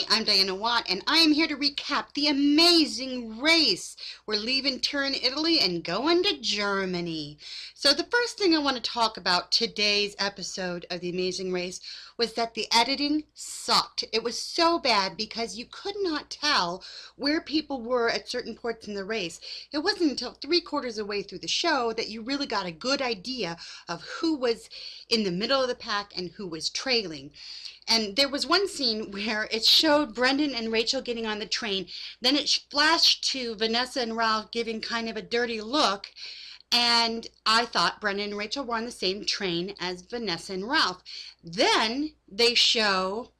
I'm Diana Watt, and I am here to recap the amazing race. We're leaving Turin, Italy, and going to Germany. So the first thing I want to talk about today's episode of The Amazing Race was that the editing sucked. It was so bad because you could not tell where people were at certain points in the race. It wasn't until 3/4 of the way through the show that you really got a good idea of who was in the middle of the pack and who was trailing. And there was one scene where it showed Brendan and Rachel getting on the train. Then it flashed to Vanessa and Ralph giving kind of a dirty look. And I thought Brendan and Rachel were on the same train as Vanessa and Ralph. Then they show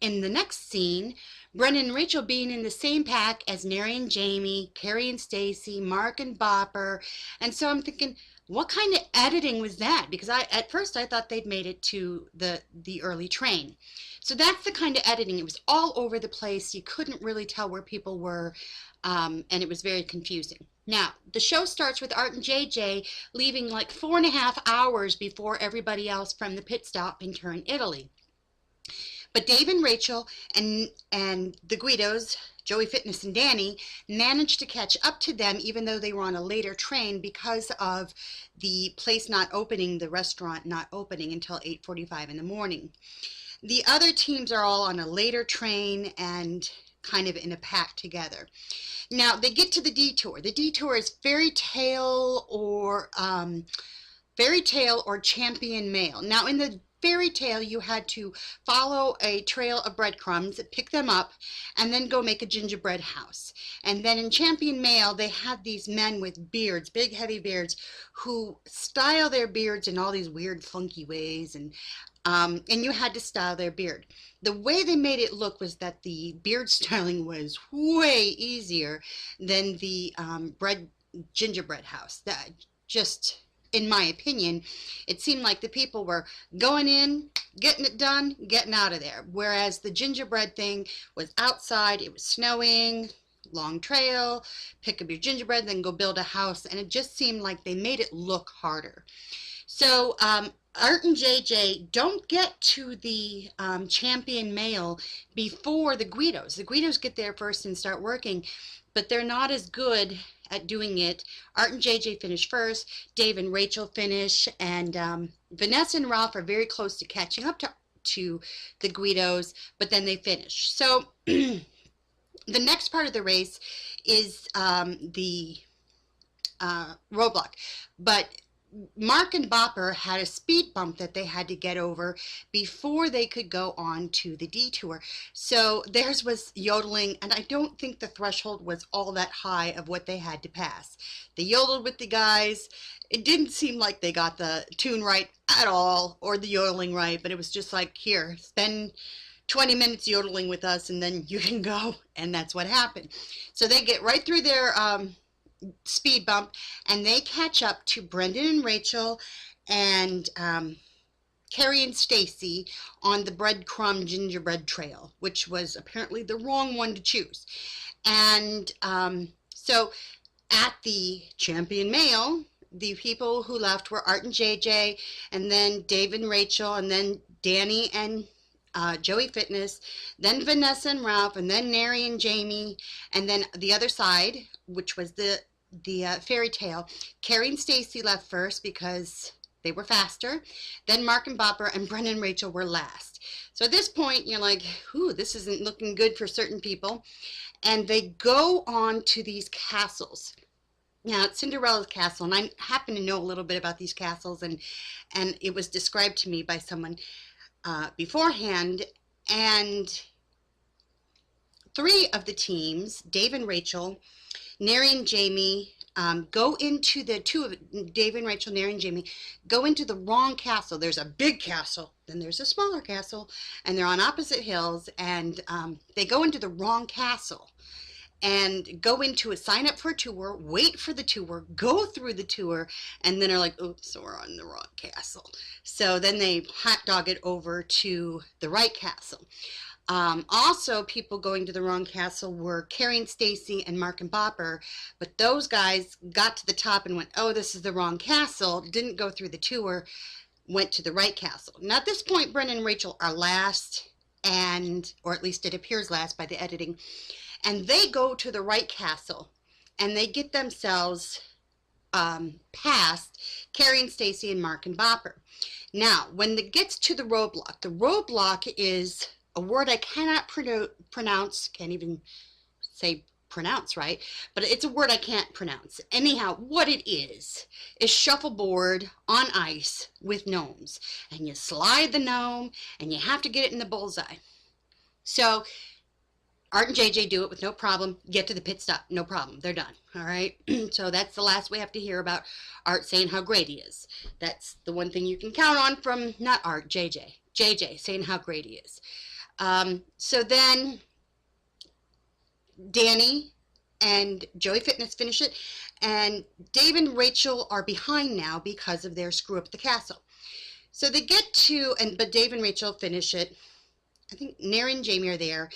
in the next scene Brendan and Rachel being in the same pack as Neri and Jamie, Carrie and Stacy, Mark and Bopper. And so I'm thinking, what kind of editing was that? Because at first I thought they'd made it to the early train. So that's the kind of editing. It was all over the place. You couldn't really tell where people were, and it was very confusing. Now, the show starts with Art and JJ leaving like 4.5 hours before everybody else from the pit stop in Turin, Italy. But Dave and Rachel and the Guidos, Joey Fitness and Danny, managed to catch up to them even though they were on a later train because of the place not opening, the restaurant not opening until 8:45 in the morning. The other teams are all on a later train and kind of in a pack together. Now they get to the detour. The detour is Fairy Tale or Champion Mail. Now in the Fairy Tale, you had to follow a trail of breadcrumbs, pick them up, and then go make a gingerbread house. And then in Champion Mail, they had these men with beards, big heavy beards, who style their beards in all these weird funky ways, and you had to style their beard. The way they made it look was that the beard styling was way easier than the gingerbread house. That just, in my opinion, it seemed like the people were going in, getting it done, getting out of there. Whereas the gingerbread thing was outside, it was snowing, long trail, pick up your gingerbread, then go build a house, and it just seemed like they made it look harder. So Art and JJ don't get to the Champion Mail before the Guidos. The Guidos get there first and start working, but they're not as good at doing it. Art and JJ finish first, Dave and Rachel finish, and Vanessa and Ralph are very close to catching up to the Guidos, but then they finish. So the next part of the race is the roadblock, but Mark and Bopper had a speed bump that they had to get over before they could go on to the detour. So theirs was yodeling, and I don't think the threshold was all that high of what they had to pass. They yodeled with the guys. It didn't seem like they got the tune right at all, or the yodeling right, but it was just like, here, spend 20 minutes yodeling with us and then you can go, and that's what happened. So they get right through their speed bump, and they catch up to Brendan and Rachel and Carrie and Stacy on the breadcrumb gingerbread trail, which was apparently the wrong one to choose. And so at the Champion Mail, the people who left were Art and JJ, and then Dave and Rachel, and then Danny and Joey Fitness, then Vanessa and Ralph, and then Neri and Jamie, and then the other side, which was the Fairy Tale, Carrie and Stacy left first because they were faster. Then Mark and Bopper and Brendan and Rachel were last. So at this point, you're like, ooh, this isn't looking good for certain people. And they go on to these castles. Now, it's Cinderella's castle, and I happen to know a little bit about these castles, and it was described to me by someone beforehand. And 3 of the teams, Dave and Rachel, Neri and Jamie, go into the Dave and Rachel, Neri and Jamie, go into the wrong castle. There's a big castle, then there's a smaller castle, and they're on opposite hills, and they go into the wrong castle and go into a sign up for a tour, wait for the tour, go through the tour, and then are like, oops, we're on the wrong castle. So then they hot dog it over to the right castle. Also, people going to the wrong castle were Carrie and Stacy and Mark and Bopper, but those guys got to the top and went, oh, this is the wrong castle, didn't go through the tour, went to the right castle. Now at this point, Brendan and Rachel are last, and, or at least it appears last by the editing, and they go to the right castle, and they get themselves past Carrie and Stacy and Mark and Bopper. Now, when it gets to the roadblock is a word I cannot pronounce, can't even say pronounce right, but it's a word I can't pronounce. Anyhow, what it is shuffleboard on ice with gnomes, and you slide the gnome and you have to get it in the bullseye. So Art and JJ do it with no problem, get to the pit stop, no problem, they're done. All right. So that's the last we have to hear about Art saying how great he is. That's the one thing you can count on from not Art, JJ saying how great he is. So then Danny and Joey Fitness finish it, and Dave and Rachel are behind now because of their screw up the castle. So they get to, but Dave and Rachel finish it. I think Neri and Jamie are there,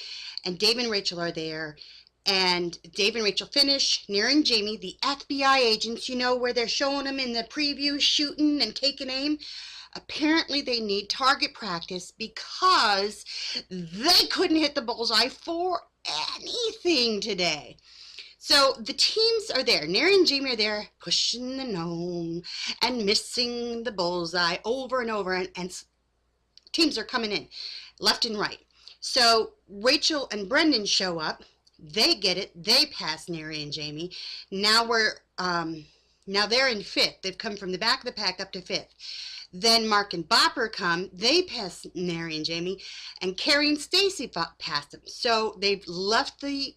and Dave and Rachel are there, and Dave and Rachel finish. Neri and Jamie, the FBI agents, you know, where they're showing them in the preview shooting and taking aim. Apparently they need target practice because they couldn't hit the bullseye for anything today. So the teams are there. Neri and Jamie are there pushing the gnome and missing the bullseye over and over, and teams are coming in left and right. So Rachel and Brendan show up. They get it. They pass Neri and Jamie. Now they're in fifth. They've come from the back of the pack up to fifth. Then Mark and Bopper come. They pass Neri and Jamie, and Carrie and Stacy pass them. So they've left the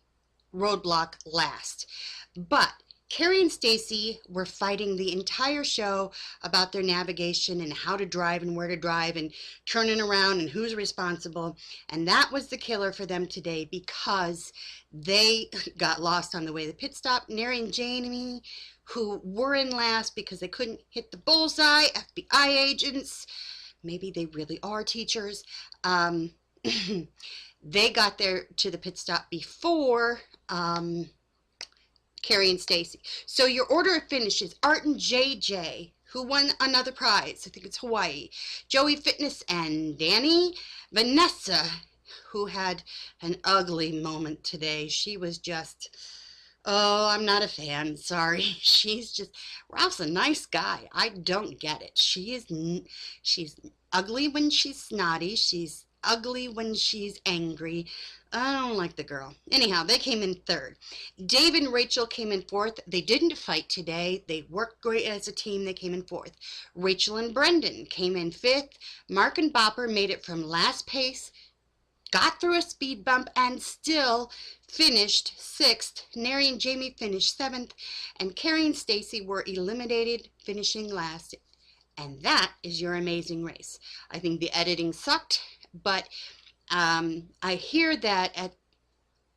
roadblock last. But Carrie and Stacy were fighting the entire show about their navigation and how to drive and where to drive and turning around and who's responsible. And that was the killer for them today because they got lost on the way to the pit stop. Neri and Jamie, who were in last because they couldn't hit the bullseye, FBI agents, maybe they really are teachers, they got there to the pit stop before Carrie and Stacy. So your order of finish is Art and JJ, who won another prize. I think it's Hawaii. Joey Fitness and Danny. Vanessa, who had an ugly moment today. She was just, oh, I'm not a fan. Sorry. She's just, Ralph's a nice guy. I don't get it. She's ugly when she's snotty. She's ugly when she's angry. I don't like the girl. Anyhow, they came in third. Dave and Rachel came in fourth. They didn't fight today. They worked great as a team. They came in fourth. Rachel and Brendan came in fifth. Mark and Bopper made it from last pace, got through a speed bump, and still finished sixth. Neri and Jamie finished seventh, and Carrie and Stacy were eliminated, finishing last. And that is your amazing race. I think the editing sucked, but I hear that at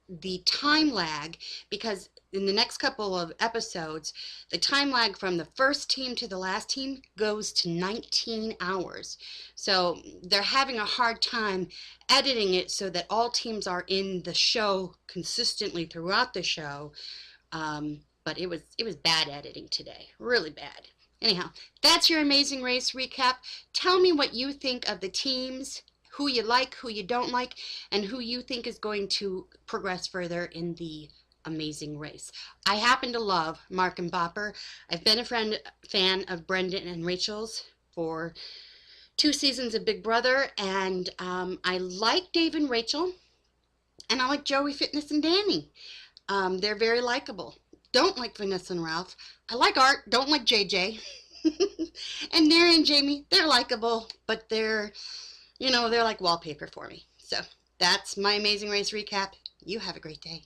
the time lag, because in the next couple of episodes, the time lag from the first team to the last team goes to 19 hours. So they're having a hard time editing it so that all teams are in the show consistently throughout the show. But it was bad editing today, really bad. Anyhow, that's your Amazing Race recap. Tell me what you think of the teams, who you like, who you don't like, and who you think is going to progress further in the Amazing Race. I happen to love Mark and Bopper. I've been a fan of Brendan and Rachel's for 2 seasons of Big Brother, and I like Dave and Rachel, and I like Joey Fitness and Danny. They're very likable. Don't like Vanessa and Ralph. I like Art, don't like JJ. And Neri and Jamie, they're likable, but they're like wallpaper for me. So that's my Amazing Race recap. You have a great day.